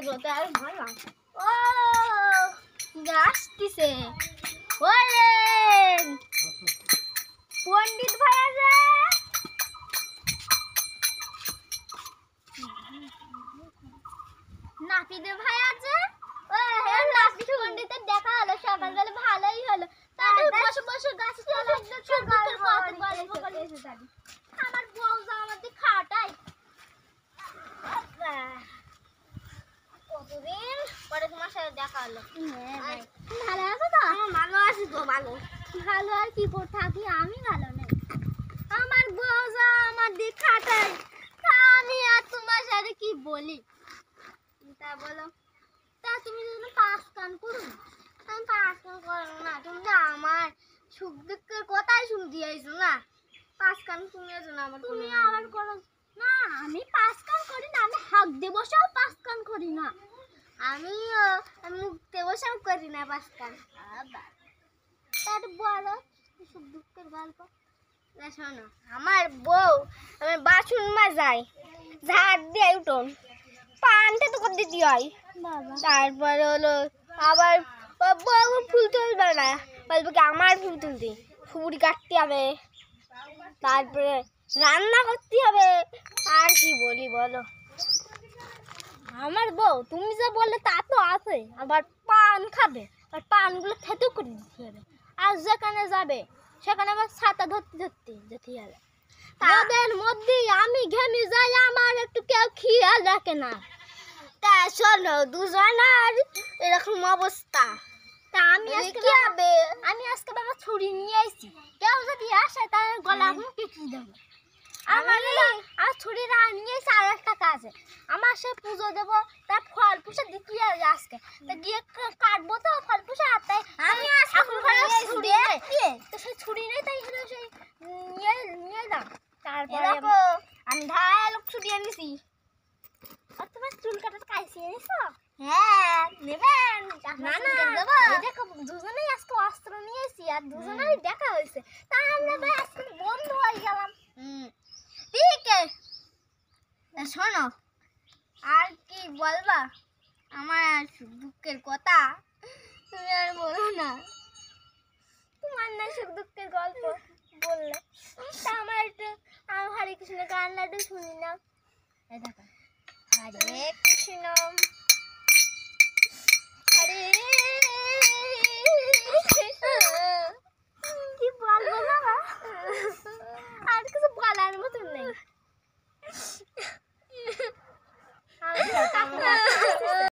রোদে আর ভালো লাগে ও আসতেছে ওরে পণ্ডিত ভাই আছে নাপিদের ভাই আছে নাপিত পণ্ডিতের দেখা হলো সকালবেলা ভালোই হলো তাহলে বসে বসে গাছে আমার বউ যা আমাদের খাটাই কতদিন পরে তোমার সাথে দেখা হলো ভালো আছো তো ভালো আছি তো ভালো ভালো আর কি করে থাকি আমি ভালো নেই আমার বউ যা আমার দিক খাটাই আমি আর তোমার সাথে কি বলি তা বলো তা তুমি যদি পাঁচ কান করো আমি পাঁচ কান করো না তুমি তো আমার সুখ দুঃখের কথাই শুনতে আইছো না পাঁচ কান তুমি আছো না আমার তুমি আবার করো না আমি পাঁচ কান করি না আমি হাক দিয়ে বসেও পাঁচ কান করি না আমিও মুখ দিয়ে বসেও করি না পাঁচ কান তার বলো সুখ দুঃখের গল্প শোনো আমার বউ আমি বাসন মাজাই ঝাড় দিয়ে উঠোন পানটা তো করে দিতে হয় তারপরে হলো আবার বউ ফুল তুলবে না বলবে কি আমার ফুল তুলতে ফুল কাটতে হবে তারপরে রান্না করতে হবে আর কি বলি বলো আমার বউ তুমি যা বললে তা তো আছে আবার পান খাবে আর পানগুলো খেতেও করে দিতে হবে আর যেখানে যাবে সেখানে আবার ছাতা ধরতে ধরতে যেতে হবে তাদের মধ্যেই আমি ঘেমে যাই আমার একটু কেউ খেয়াল রাখে না তা শোনো দুজনার এরকম অবস্থা তা আমি আজকে বাবা ছুরি নিয়ে আইছি কেউ যদি আসে তার গলা মুখে কি দেবো আমার আর ছুরি নিয়ে এসে আর একটা কাজ আমার সে পুজো দেবো তার ফল পুষে দিতে হবে আজকে তা গিয়ে কাটবো তো ফল পুষে আর তাই আমি ছুরি তো সেই ছুরি নেই তাই সেই নিয়ে দাও তারপরে আমি ঢাল ছুরি এনেছি আর তোমার চুল কাটার কাইছি এনেছো হ্যাঁ নেবেন না না দেখো দুজনেই আজকে অস্ত্র নিয়েছি আর দুজনেরই দেখা হয়েছে তা আমরা আজকে বন্ধু হয়ে গেলাম ঠিক আছে শোনো আর কি বলবা আমার আর সুখ দুঃখের কথা তুমি আর বলো না তোমার না সুখ দুঃখের গল্প বললে তা আমার একটু আমি হরে কৃষ্ণ গানটা শুনি না এই দেখো হরে কৃষ্ণ হরে কি বলবো বাবা আর কিছু বলার মতন নেই